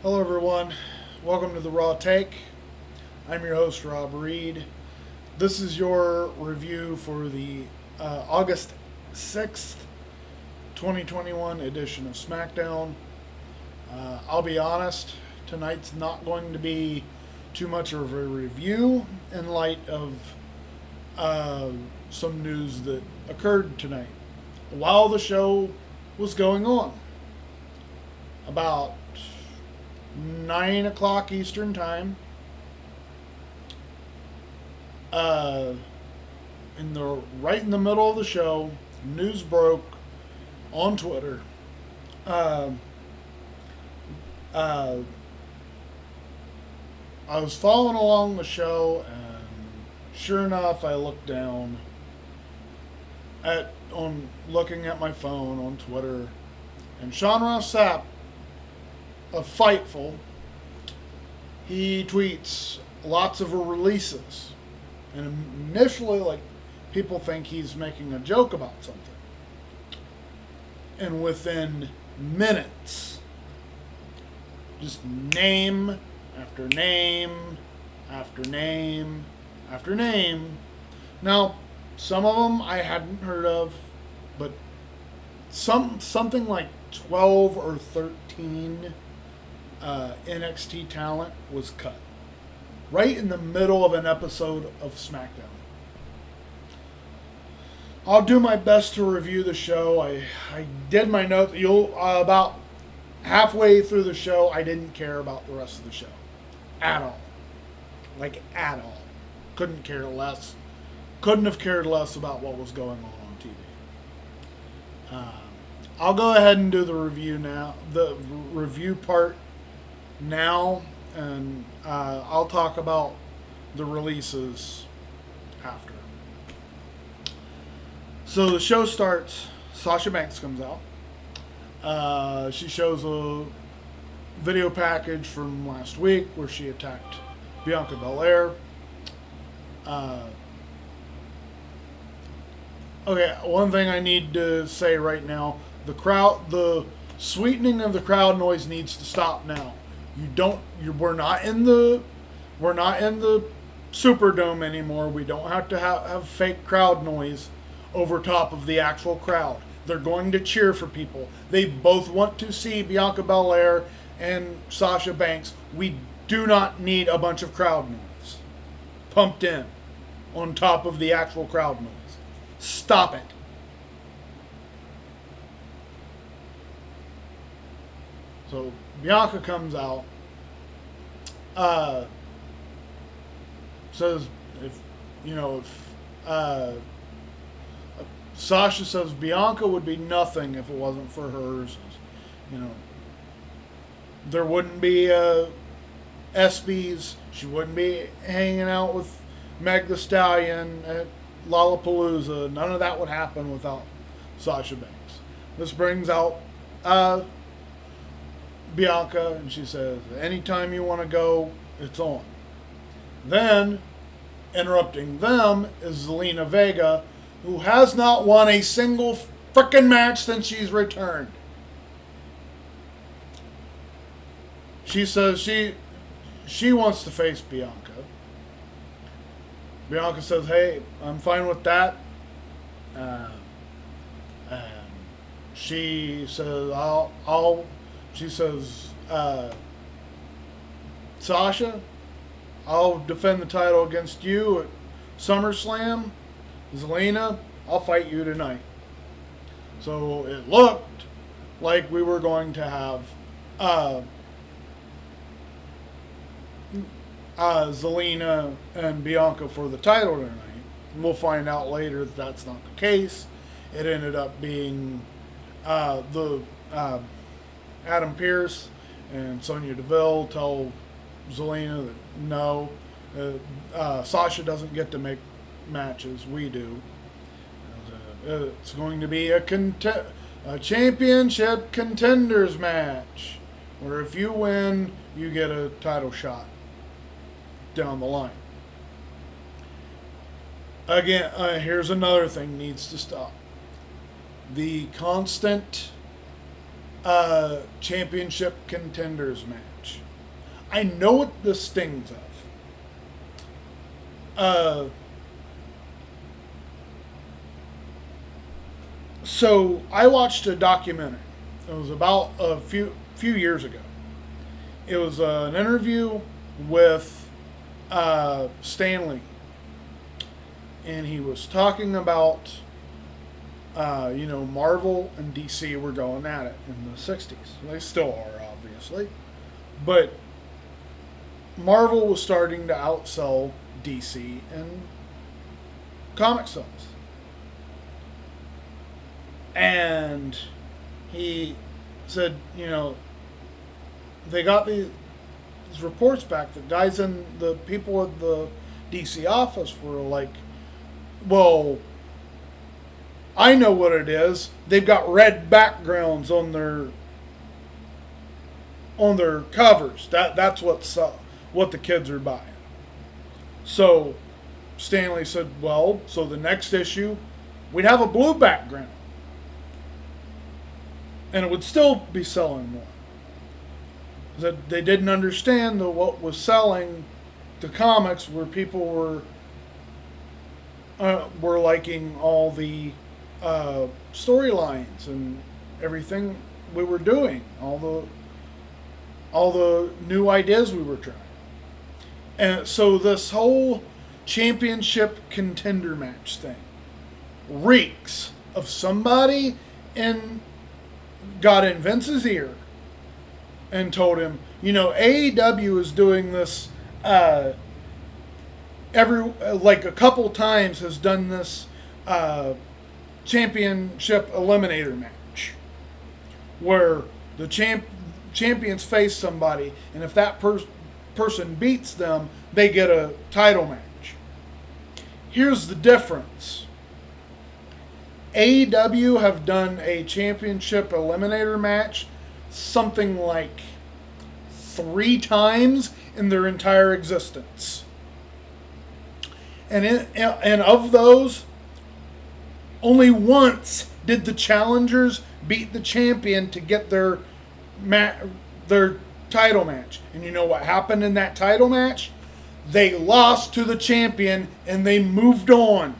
Hello, everyone. Welcome to the Raw Take. I'm your host, Rob Reed. This is your review for the August 6th, 2021 edition of SmackDown. I'll be honest, tonight's not going to be too much of a review in light of uh, some news that occurred tonight while the show was going on. About 9 o'clock Eastern Time, uh, right in the middle of the show, news broke on Twitter. Uh, uh, I was following along the show, and sure enough, I looked down on looking at my phone on Twitter, and Sean Ross Sapp of Fightful, he tweets lots of releases, and initially, people think he's making a joke about something, and within minutes, just name after name after name after name. Now, some of them I hadn't heard of, but something like 12 or 13 NXT talent was cut right in the middle of an episode of SmackDown. I'll do my best to review the show. I did my note. You'll about halfway through the show, I didn't care about the rest of the show at all, at all. Couldn't care less. Couldn't have cared less about what was going on TV. I'll go ahead and do the review now. The review part now, and I'll talk about the releases after. So the show starts. Sasha Banks comes out. She shows a video package from last week where she attacked Bianca Belair. Okay, one thing I need to say right now: the sweetening of the crowd noise needs to stop now. We're not in the Superdome anymore. We don't have to have fake crowd noise over top of the actual crowd. They're going to cheer for people. They both want to see Bianca Belair and Sasha Banks. We do not need a bunch of crowd noise pumped in on top of the actual crowd noise. Stop it. So Bianca comes out, says if Sasha says Bianca would be nothing if it wasn't for hers. There wouldn't be ESPYs. She wouldn't be hanging out with Meg the Stallion at Lollapalooza. None of that would happen without Sasha Banks. This brings out Bianca, and she says, anytime you want to go, it's on. Then, interrupting them, is Zelina Vega, who has not won a single frickin' match since she's returned. She says she wants to face Bianca. Bianca says, hey, I'm fine with that. And she says, she says, Sasha, I'll defend the title against you at SummerSlam. Zelina, I'll fight you tonight. So it looked like we were going to have Zelina and Bianca for the title tonight. We'll find out later that that's not the case. It ended up being Adam Pearce and Sonya Deville tell Zelina that no, Sasha doesn't get to make matches. We do. It's going to be a championship contenders match, where if you win, you get a title shot down the line. Again, here's another thing needs to stop. The constant championship contenders match. I know what this stings of. Uh, so I watched a documentary. It was about a few years ago. It was an interview with Stanley, and he was talking about Marvel and DC were going at it in the '60s. They still are, obviously, but Marvel was starting to outsell DC in comic sales. And he said, they got these reports back that guys in the people at the DC office were like, well, I know what it is. They've got red backgrounds on their covers. That's what the kids are buying. So Stanley said, well, so the next issue, we'd have a blue background. And it would still be selling more. That they didn't understand that what was selling the comics where people were liking all the storylines and everything we were doing, all the new ideas we were trying. And so this whole championship contender match thing reeks of somebody got in Vince's ear and told him, AEW is doing this a couple times has done this championship eliminator match where the champions face somebody, and if that person beats them, they get a title match. Here's the difference. AEW have done a championship eliminator match something like 3 times in their entire existence. And of those, only once did the challengers beat the champion to get their title match. And you know what happened in that title match? They lost to the champion and they moved on.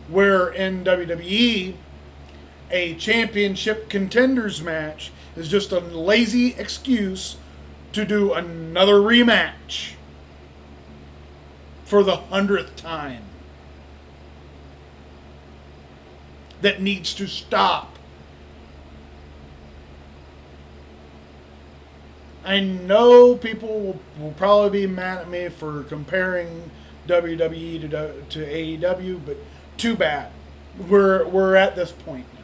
Where in WWE, a championship contenders match is just a lazy excuse to do another rematch for the 100th time. That needs to stop. I know people will probably be mad at me for comparing WWE to AEW, but too bad. We're at this point now.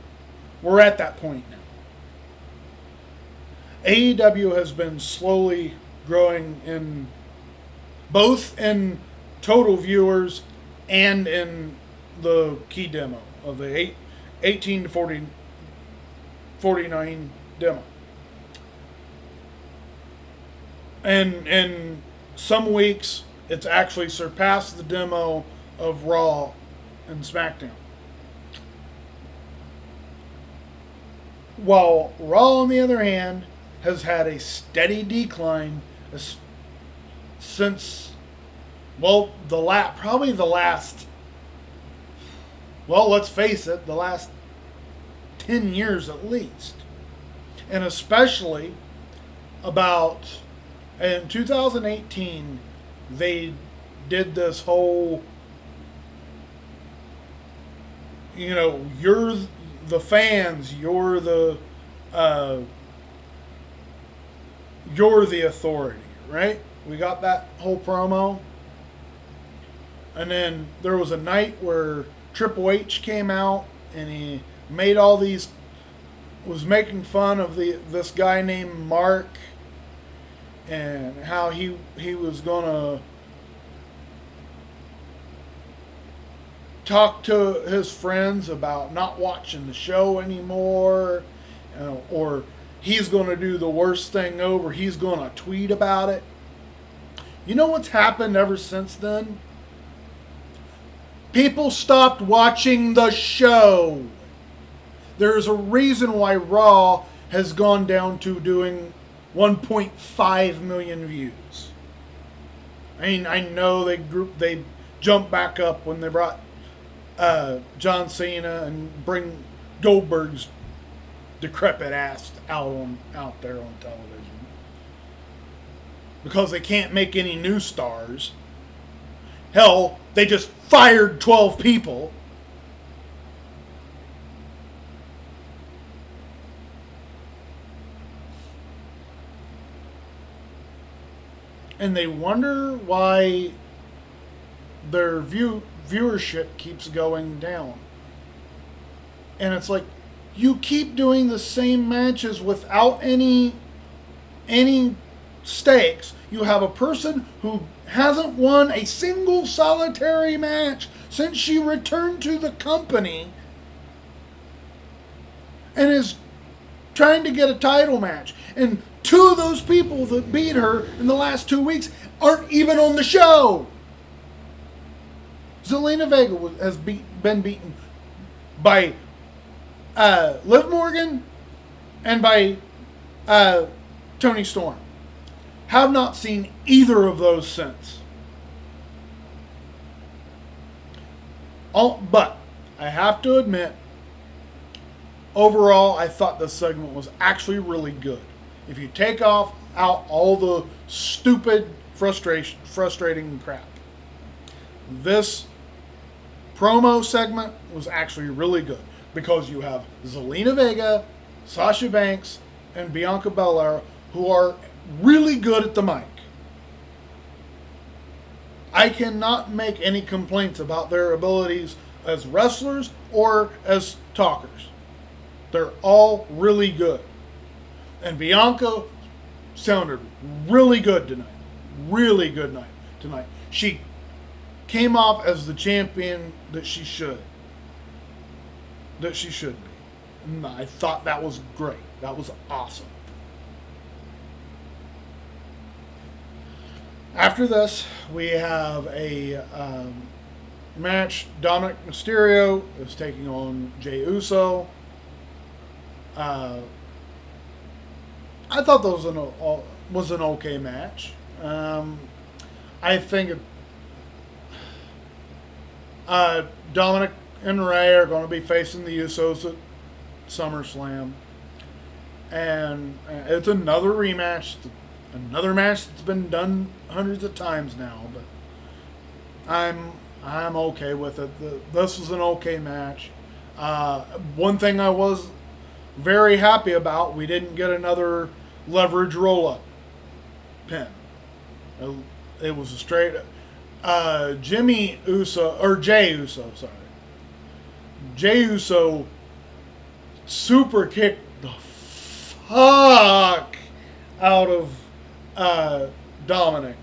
We're at that point now. AEW has been slowly growing in both in total viewers and in the key demo of the 18 to 49 demo. And in some weeks, it's actually surpassed the demo of Raw and SmackDown. While Raw, on the other hand, has had a steady decline since, probably the last, let's face it, the last 10 years at least. And especially about, in 2018, they did this whole, you're the fans, you're the authority, right? We got that whole promo. And then there was a night where Triple H came out and he made was making fun of this guy named Mark and how he was gonna talk to his friends about not watching the show anymore, or he's going to do the worst thing ever. He's going to tweet about it. You know what's happened ever since then? People stopped watching the show. There's a reason why Raw has gone down to doing 1.5 million views. I mean, I know they jumped back up when they brought John Cena and bring Goldberg's decrepit ass out there on television because they can't make any new stars. Hell, they just fired 12 people. And they wonder why their viewership keeps going down. And it's like, you keep doing the same matches without any stakes. You have a person who hasn't won a single solitary match since she returned to the company and is trying to get a title match. And two of those people that beat her in the last 2 weeks aren't even on the show. Zelina Vega has been beaten by Liv Morgan and by Toni Storm. Have not seen either of those since. But I have to admit, overall, I thought this segment was actually really good. If you take out all the stupid, frustrating crap, this promo segment was actually really good because you have Zelina Vega, Sasha Banks, and Bianca Belair who are really good at the mic. I cannot make any complaints about their abilities as wrestlers or as talkers. They're all really good. And Bianca sounded really good tonight. Really good tonight. She came off as the champion that she should. That she should be. And I thought that was great. That was awesome. After this, we have a match. Dominic Mysterio is taking on Jey Uso. I thought that was an okay match. I think Dominic and Rey are going to be facing the Usos at SummerSlam. And it's another rematch. Another match that's been done hundreds of times now. But I'm okay with it. This was an okay match. One thing I was very happy about, we didn't get another leverage roll-up pin. It was a straight Jey Uso, sorry. Jey Uso super kicked the fuck out of Dominic.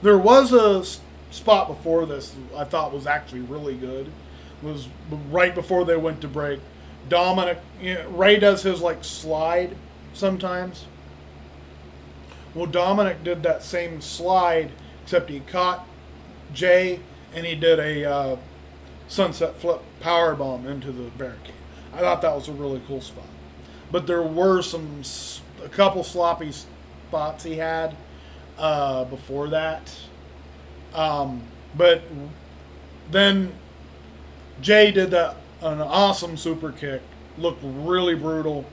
There was a spot before this I thought was actually really good. It was right before they went to break. Dominic, Rey does his like slide sometimes. Well, Dominic did that same slide, except he caught Jey and he did a sunset flip powerbomb into the barricade. I thought that was a really cool spot. But there were a couple sloppy spots he had before that. But then Jey did an awesome super kick. Looked really brutal.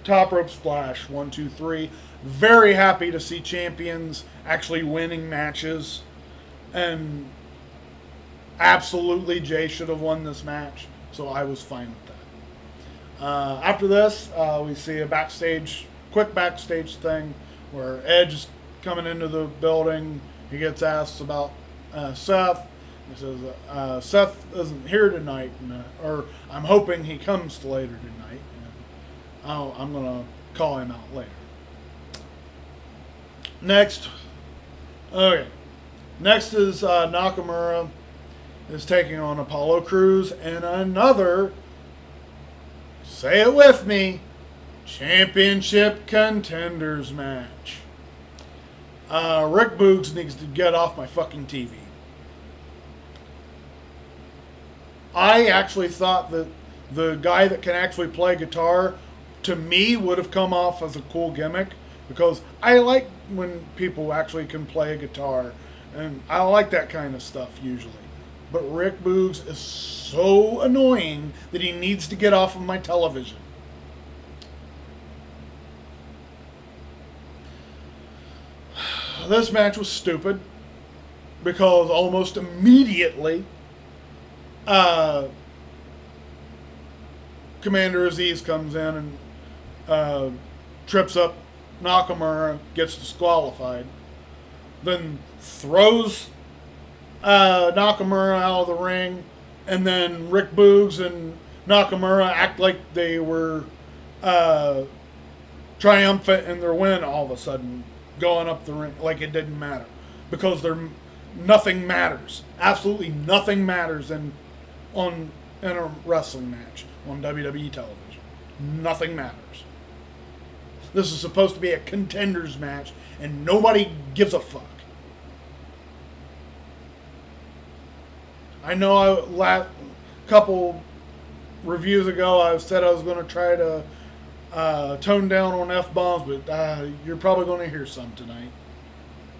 Top rope splash. 1, 2, 3. Very happy to see champions actually winning matches. And absolutely Jey should have won this match. So I was fine with that. After this, we see a quick backstage thing where Edge is coming into the building. He gets asked about Seth. He says, Seth isn't here tonight, or I'm hoping he comes later tonight. And I'm going to call him out later. Next is Nakamura is taking on Apollo Crews in another, say it with me, championship contenders match. Rick Boogs needs to get off my fucking TV. I actually thought that The guy that can actually play guitar, to me, would have come off as a cool gimmick, because I like when people actually can play a guitar, and I like that kind of stuff usually. But Rick Boogs is so annoying that he needs to get off of my television. This match was stupid because almost immediately Commander Aziz comes in and trips up Nakamura, gets disqualified, then throws Nakamura out of the ring, and then Rick Boogs and Nakamura act like they were triumphant in their win all of a sudden, going up the ring like it didn't matter, because nothing matters. Absolutely nothing matters in a wrestling match on WWE television. Nothing matters. This is supposed to be a contenders match, and nobody gives a fuck. I know last couple reviews ago I said I was going to try to tone down on F-bombs, but you're probably going to hear some tonight.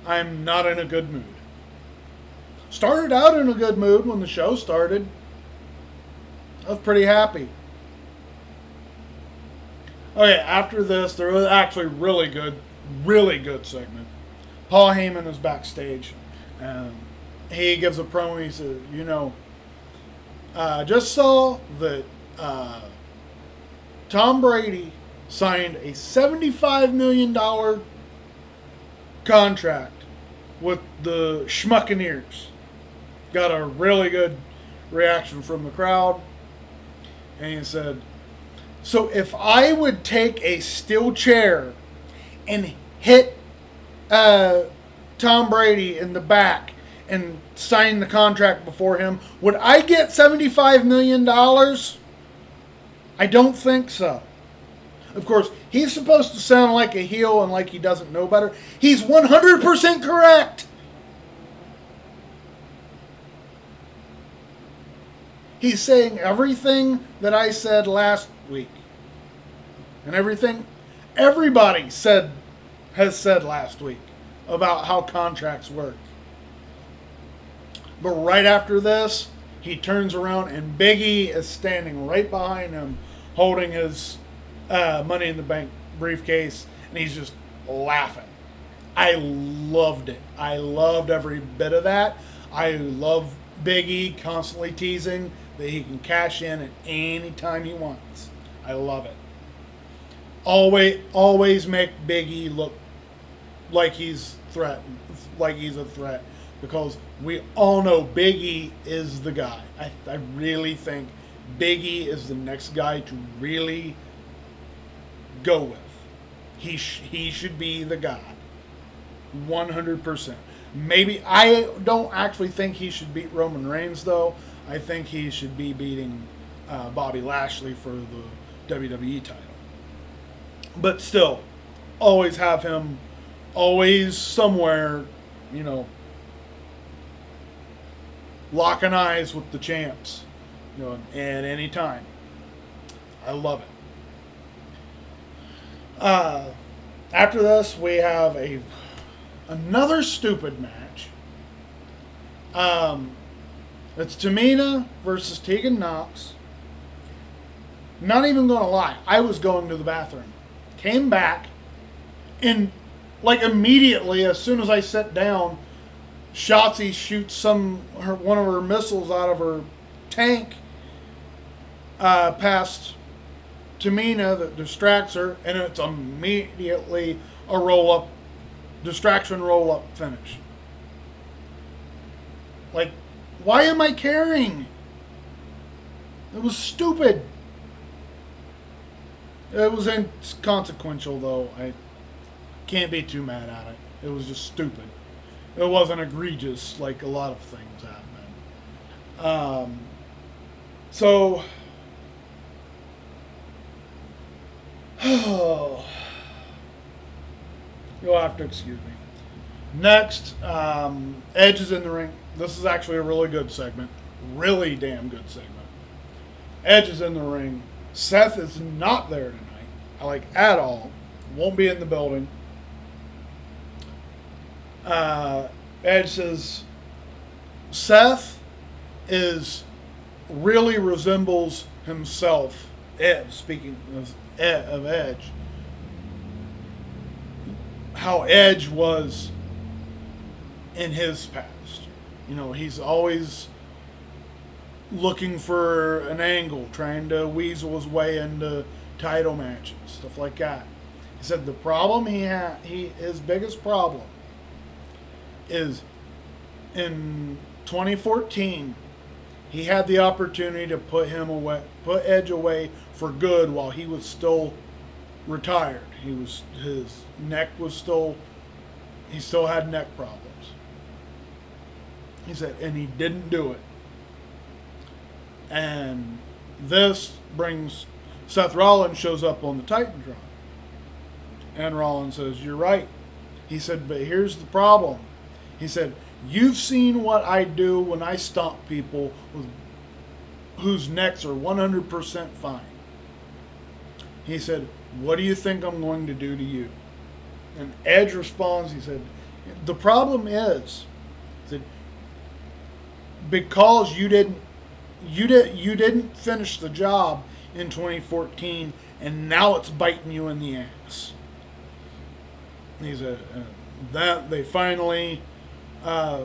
I'm not in a good mood. Started out in a good mood when the show started. I was pretty happy. Okay, after this, there was actually really good segment. Paul Heyman is backstage. He gives a promo. He says, just saw that Tom Brady signed a $75 million contract with the Schmuccaneers. Got a really good reaction from the crowd. And he said, so if I would take a steel chair and hit Tom Brady in the back and sign the contract before him, would I get $75 million? I don't think so. Of course, he's supposed to sound like a heel and like he doesn't know better. He's 100% correct. He's saying everything that I said last week. And everything everybody has said last week about how contracts work. But right after this, he turns around and Big E is standing right behind him, holding his Money in the Bank briefcase, and he's just laughing. I loved it. I loved every bit of that. I love Big E constantly teasing that he can cash in at any time he wants. I love it. Always make Big E look like he's threatened, like he's a threat, because we all know Big E is the guy. I really think Big E is the next guy to really go with. He should be the guy. 100%. Maybe I don't actually think he should beat Roman Reigns, though. I think he should be beating Bobby Lashley for the WWE title. But still, always have him always somewhere, locking eyes with the champs, at any time. I love it. After this, we have another stupid match. It's Tamina versus Tegan Knox. Not even going to lie, I was going to the bathroom. Came back, and immediately, as soon as I sat down, Shotzi shoots one of her missiles out of her tank past Tamina that distracts her, and it's immediately a distraction roll-up finish. Why am I caring? It was stupid. It was inconsequential, though. I can't be too mad at it. It was just stupid. It wasn't egregious like a lot of things have been. So, you'll have to excuse me. Next, Edge is in the ring. This is actually a really good segment. Really damn good segment. Edge is in the ring. Seth is not there tonight, like at all. Won't be in the building. Edge says Seth is really resembles himself. Edge, speaking of Edge, how Edge was in his past. You know, he's always looking for an angle, trying to weasel his way into title matches, stuff like that. He said the problem his biggest problem is in 2014 he had the opportunity to put Edge away for good while he was still retired. His neck was he still had neck problems. He said, and he didn't do it. And this brings Seth Rollins shows up on the Titantron. And Rollins says, you're right. He said, but here's the problem. He said, you've seen what I do when I stomp people whose necks are 100% fine. He said, what do you think I'm going to do to you? And Edge responds, he said, the problem is that because you didn't finish the job in 2014, and now it's biting you in the ass. He said that they finally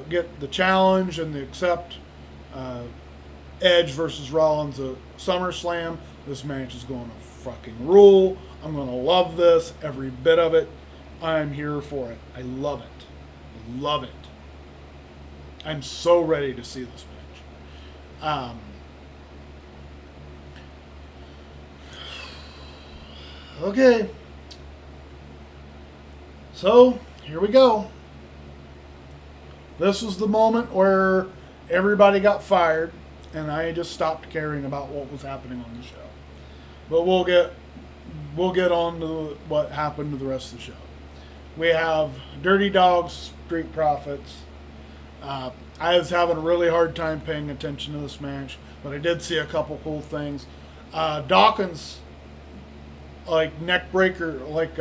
get the challenge and they accept Edge versus Rollins at SummerSlam. This match is going to fucking rule. I'm going to love this, every bit of it. I'm here for it. I love it. I love it. I'm so ready to see this match. Okay. So, here we go. This was the moment where everybody got fired, and I just stopped caring about what was happening on the show. But we'll get on to what happened to the rest of the show. We have Dirty Dogs, Street Profits. I was having a really hard time paying attention to this match, but I did see a couple cool things. Dawkins, like neck breaker, like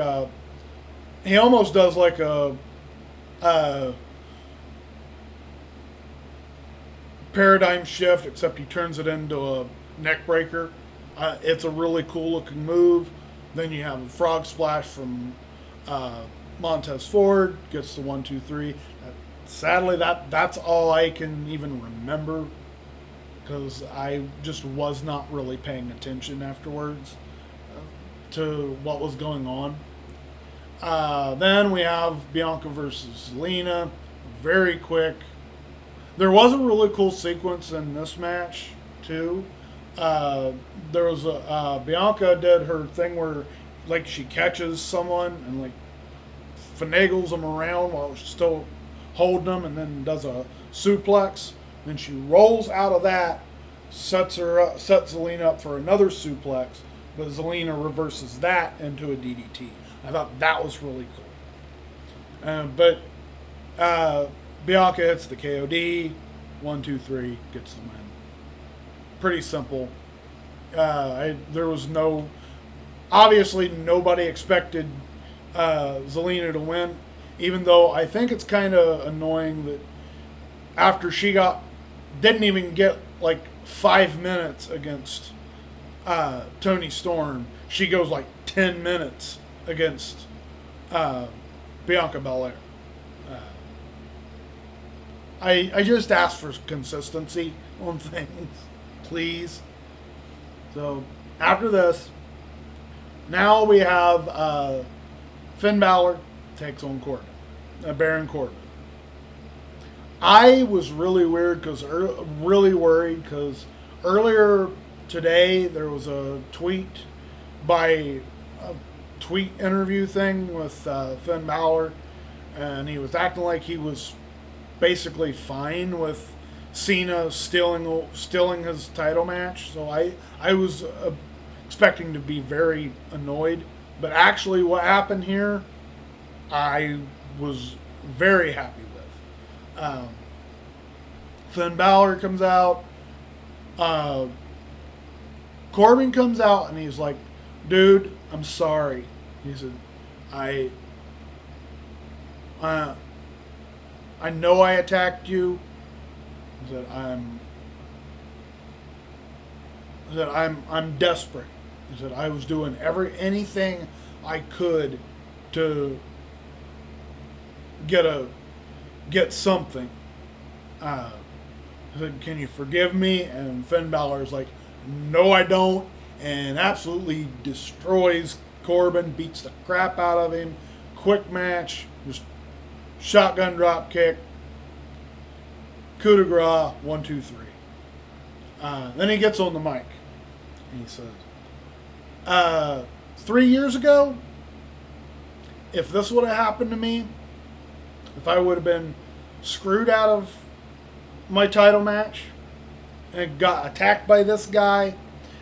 he almost does like a paradigm shift, except he turns it into a neck breaker. It's a really cool looking move. Then you have a frog splash from Montez Ford, gets the 1, 2, 3. Sadly, that's all I can even remember, because I just was not really paying attention afterwards to what was going on. Then we have Bianca versus Lena. Very quick. There was a really cool sequence in this match, too. There was Bianca did her thing where, like, she catches someone and, like, finagles them around while she's still holding them, and then does a suplex. Then she rolls out of that, sets Zelina up for another suplex, but Zelina reverses that into a DDT. I thought that was really cool. But Bianca hits the KOD, 1, 2, 3, gets the win. Pretty simple. There was obviously nobody expected Zelina to win, even though I think it's kind of annoying that after she didn't even get like 5 minutes against Toni Storm, she goes like 10 minutes against Bianca Belair. I just ask for consistency on things, please. So after this, now we have Finn Balor takes on Baron Corbin. I was really worried because earlier today there was a tweet interview thing with Finn Balor, and he was acting like he was basically fine with Cena stealing his title match. So I was expecting to be very annoyed, but actually what happened here, I was very happy with. Finn Balor comes out. Corbin comes out and he's like, dude, I'm sorry. He said, I uh, I know I attacked you. He said, I'm desperate. He said, I was doing anything I could to get something. I said, can you forgive me? And Finn Balor's like, no, I don't. And absolutely destroys Corbin, beats the crap out of him. Quick match, just shotgun drop kick, coup de grace, 1, 2, 3. Then he gets on the mic and he says, 3 years ago, if this would have happened to me, if I would have been screwed out of my title match and got attacked by this guy,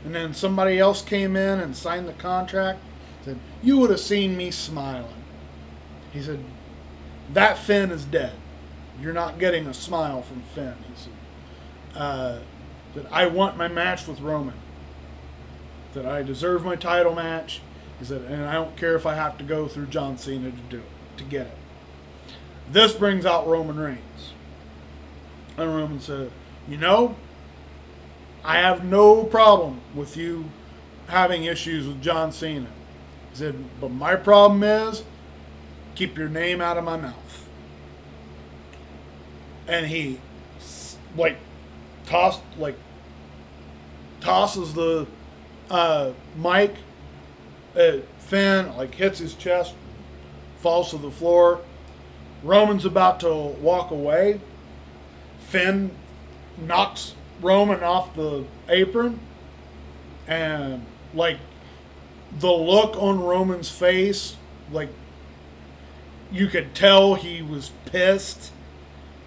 and then somebody else came in and signed the contract, said, you would have seen me smiling. He said, that Finn is dead. You're not getting a smile from Finn. He said, that I want my match with Roman. That I deserve my title match. He said, and I don't care if I have to go through John Cena to do it, to get it. This brings out Roman Reigns. And Roman said, you know, I have no problem with you having issues with John Cena. He said, but my problem is, keep your name out of my mouth. And he, tosses the mic at Finn, hits his chest, falls to the floor. Roman's about to walk away. Finn knocks Roman off the apron, and the look on Roman's face, you could tell he was pissed,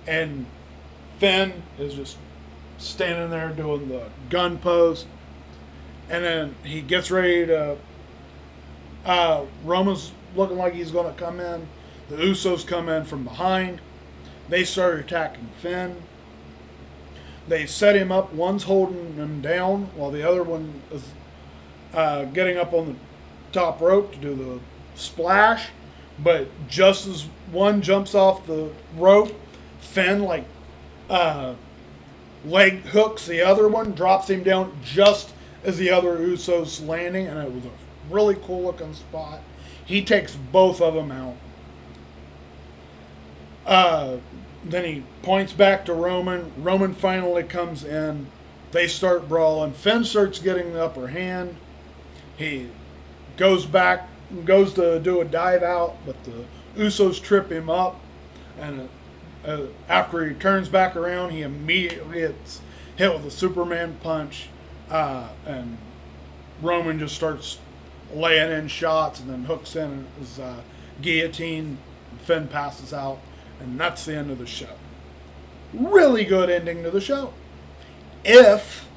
and Finn is just standing there doing the gun pose, and then he gets ready to Roman's looking like he's going to come in. The Usos come in from behind. They start attacking Finn. They set him up. One's holding him down while the other one is getting up on the top rope to do the splash. But just as one jumps off the rope, Finn leg hooks the other one, drops him down just as the other Usos landing, and it was a really cool looking spot. He takes both of them out. Then he points back to Roman. Roman finally comes in. They start brawling. Finn starts getting the upper hand. He goes to do a dive out, but the Usos trip him up. And after he turns back around, he immediately gets hit with a Superman punch. And Roman just starts laying in shots and then hooks in his guillotine. Finn passes out. And that's the end of the show. Really good ending to the show. If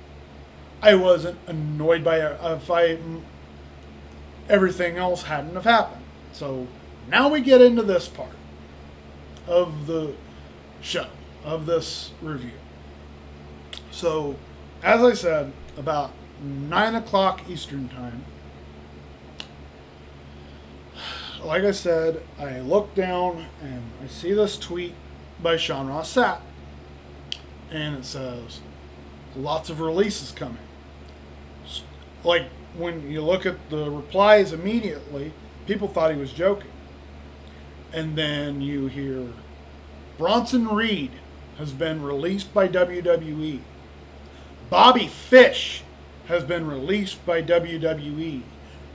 I wasn't annoyed by everything else hadn't have happened. So now we get into this part of the show, of this review. So, as I said, about 9 o'clock Eastern Time, like I said, I look down and I see this tweet by Sean Ross Sapp. And it says, lots of releases coming. When you look at the replies immediately, people thought he was joking. And then you hear, Bronson Reed has been released by WWE. Bobby Fish has been released by WWE.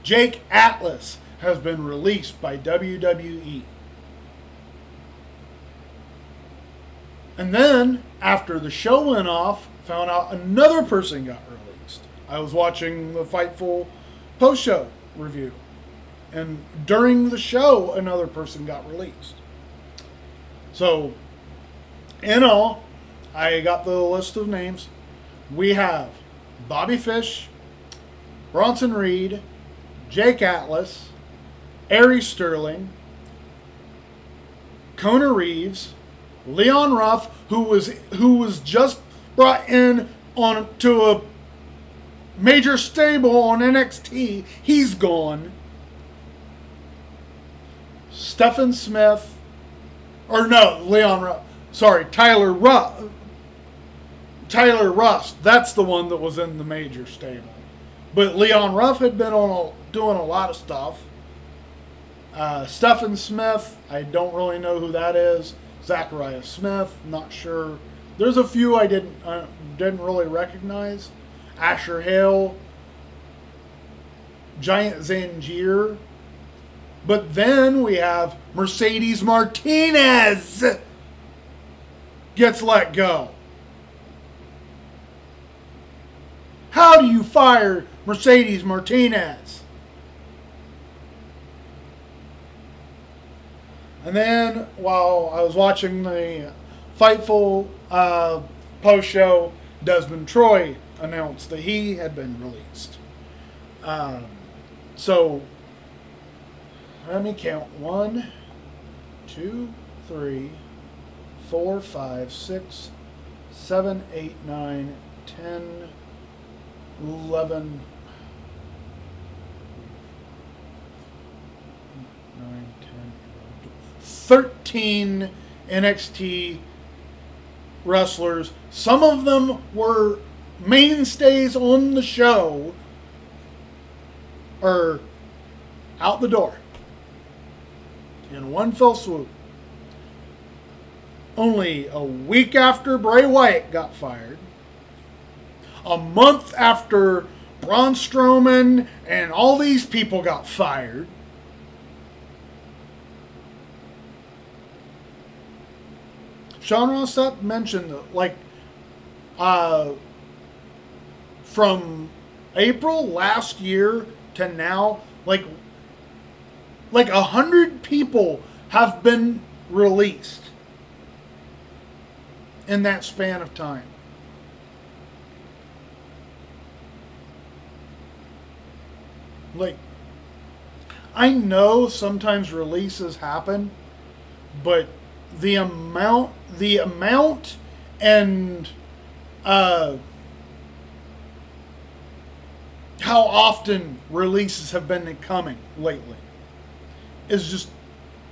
Jake Atlas has been released by WWE. And then, after the show went off, found out another person got released. I was watching the Fightful post-show review. And during the show, another person got released. So, in all, I got the list of names. We have Bobby Fish, Bronson Reed, Jake Atlas, Aries Sterling, Kona Reeves, Leon Ruff, who was just brought in onto major stable on NXT, he's gone. Stephen Smith, or no, Tyler Rust. That's the one that was in the major stable. But Leon Ruff had been doing a lot of stuff. Stephen Smith, I don't really know who that is. Zachariah Smith, not sure. There's a few I didn't really recognize. Asher Hale, Giant Zangier. But then we have Mercedes Martinez gets let go. How do you fire Mercedes Martinez? And then, while I was watching the Fightful post-show, Desmond Troy announced that he had been released. So, let me count. 1, 2, 3, 4, 5, 6, 7, 8, 9, 10, 11, 9, 10, 13 NXT wrestlers. Some of them were mainstays on the show are out the door in one fell swoop. Only a week after Bray Wyatt got fired, a month after Braun Strowman and all these people got fired, Sean Ross Sapp mentioned that, from April last year to now, like 100 people have been released in that span of time. I know sometimes releases happen, but the amount and how often releases have been coming lately is just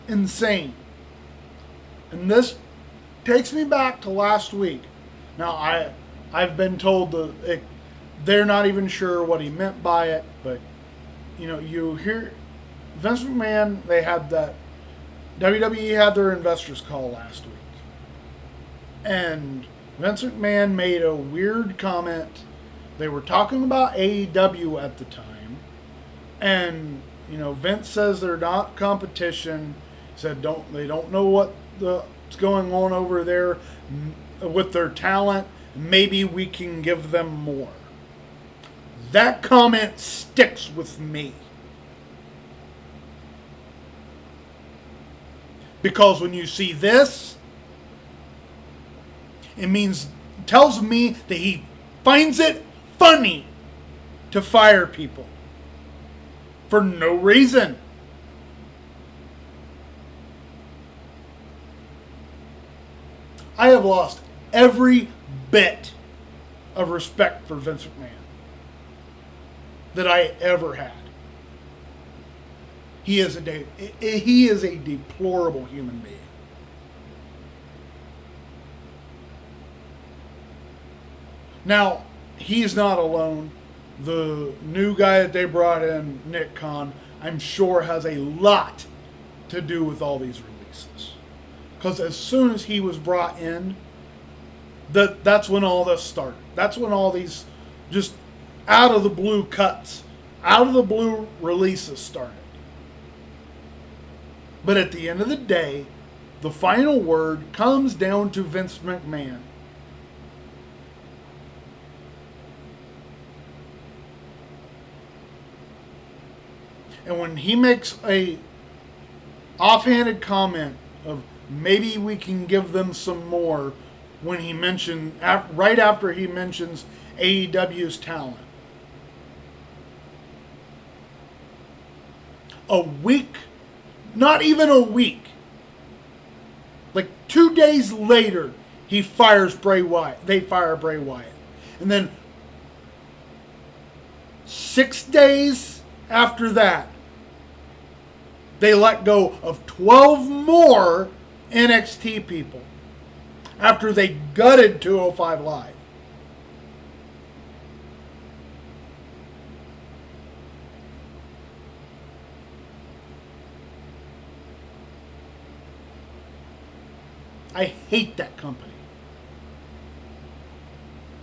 insane. And this takes me back to last week. Now, I've been told that they're not even sure what he meant by it, but you hear Vince McMahon, they had that WWE had their investors call last week. And Vince McMahon made a weird comment. They were talking about AEW at the time. And, Vince says they're not competition. He said they don't know what's going on over there with their talent. Maybe we can give them more. That comment sticks with me. Because when you see this, it tells me that he finds it funny to fire people for no reason. I have lost every bit of respect for Vince McMahon that I ever had. He is a deplorable human being. Now, he's not alone. The new guy that they brought in, Nick Khan, I'm sure has a lot to do with all these releases. Because as soon as he was brought in, that's when all this started. That's when all these just out of the blue cuts, out of the blue releases started. But at the end of the day, the final word comes down to Vince McMahon. And when he makes a offhanded comment of maybe we can give them some more, when he mentioned right after he mentions AEW's talent, a week, not even a week, 2 days later, he fires Bray Wyatt. They fire Bray Wyatt. And then 6 days after that, they let go of 12 more NXT people after they gutted 205 Live. I hate that company.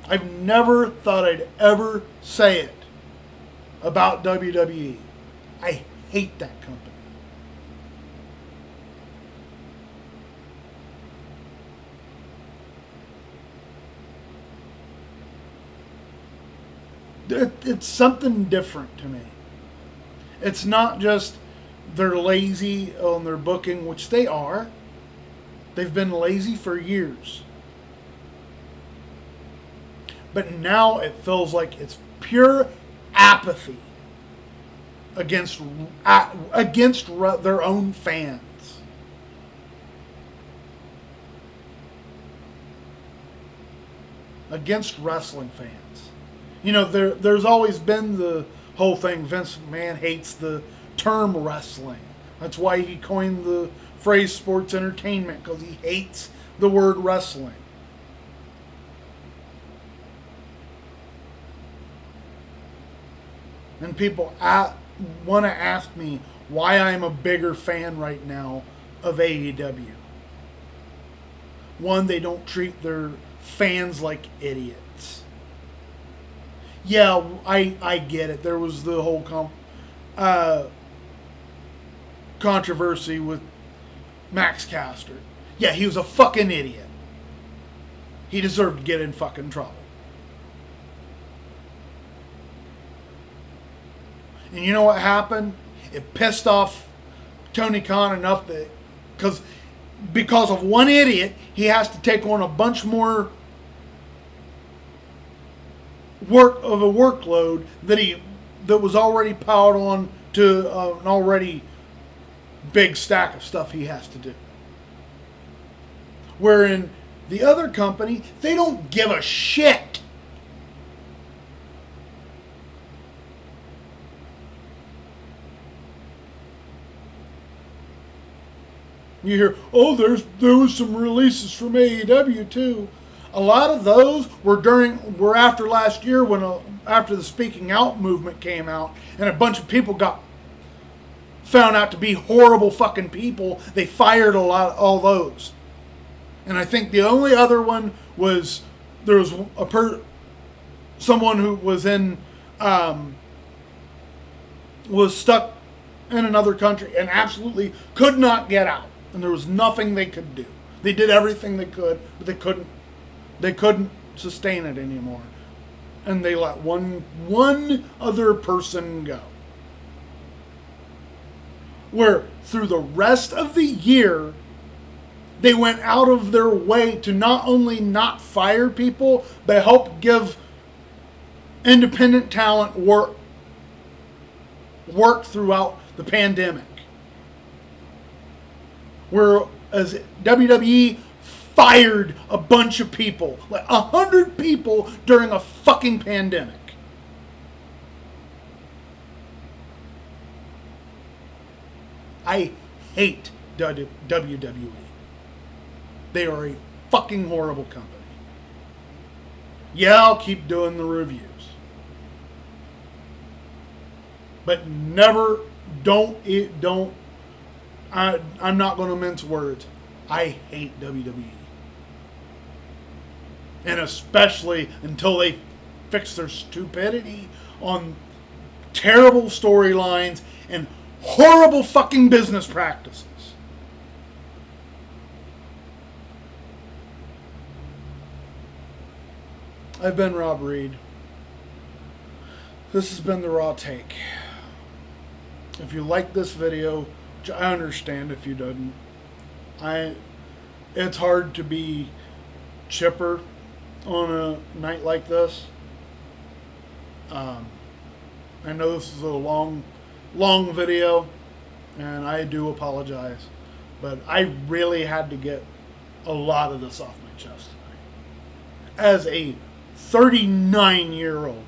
I've never thought I'd ever say it about WWE. I hate that company. It's something different to me. It's not just they're lazy on their booking, which they are. They've been lazy for years. But now it feels like it's pure apathy against their own fans. Against wrestling fans. You know, there's always been the whole thing, Vince McMahon hates the term wrestling. That's why he coined the phrase sports entertainment, because he hates the word wrestling. And people want to ask me why I'm a bigger fan right now of AEW. One, they don't treat their fans like idiots. Yeah, I get it. There was the whole controversy with Max Caster. Yeah, he was a fucking idiot. He deserved to get in fucking trouble. And you know what happened? It pissed off Tony Khan enough that because of one idiot, he has to take on a bunch more workload that was already piled on to an already big stack of stuff he has to do. Wherein the other company, they don't give a shit. You hear, oh, there was some releases from AEW too. A lot of those were after last year after the Speaking Out movement came out and a bunch of people got found out to be horrible fucking people. They fired all those. And I think the only other one was there was someone who was was stuck in another country and absolutely could not get out. And there was nothing they could do. They did everything they could, but they couldn't sustain it anymore. And they let one other person go. Where through the rest of the year, they went out of their way to not only not fire people, but help give independent talent work throughout the pandemic. Whereas WWE fired a bunch of people, like 100 people during a fucking pandemic. I hate WWE. They are a fucking horrible company. Yeah, I'll keep doing the reviews. But never, I'm not going to mince words. I hate WWE. And especially until they fix their stupidity on terrible storylines and horrible fucking business practices. I've been Rob Reed. This has been The Raw Take. If you like this video, which I understand if you didn't, it's hard to be chipper on a night like this. I know this is a long video, and I do apologize, but I really had to get a lot of this off my chest tonight. As a 39-year-old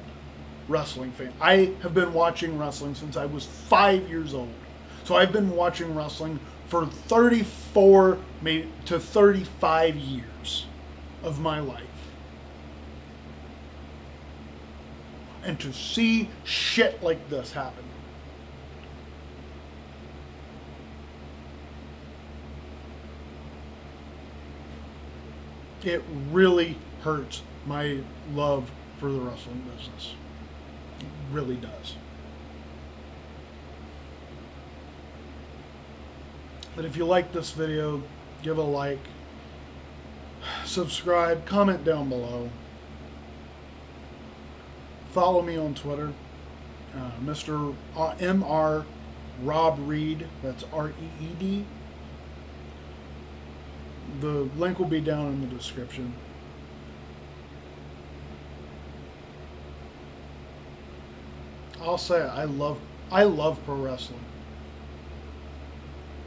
wrestling fan. I have been watching wrestling since I was 5 years old. So I've been watching wrestling for 34 maybe to 35 years of my life. And to see shit like this happen, it really hurts my love for the wrestling business. It really does. But if you like this video, give a like, subscribe, comment down below. Follow me on Twitter, Mr. Mr. Rob Reed. That's Reed. The link will be down in the description. I'll say it, I love pro wrestling.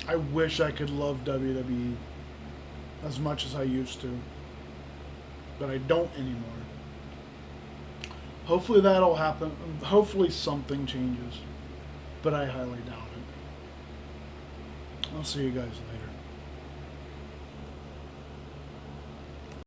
I wish I could love WWE as much as I used to, but I don't anymore. Hopefully that'll happen. Hopefully something changes, but I highly doubt it. I'll see you guys later.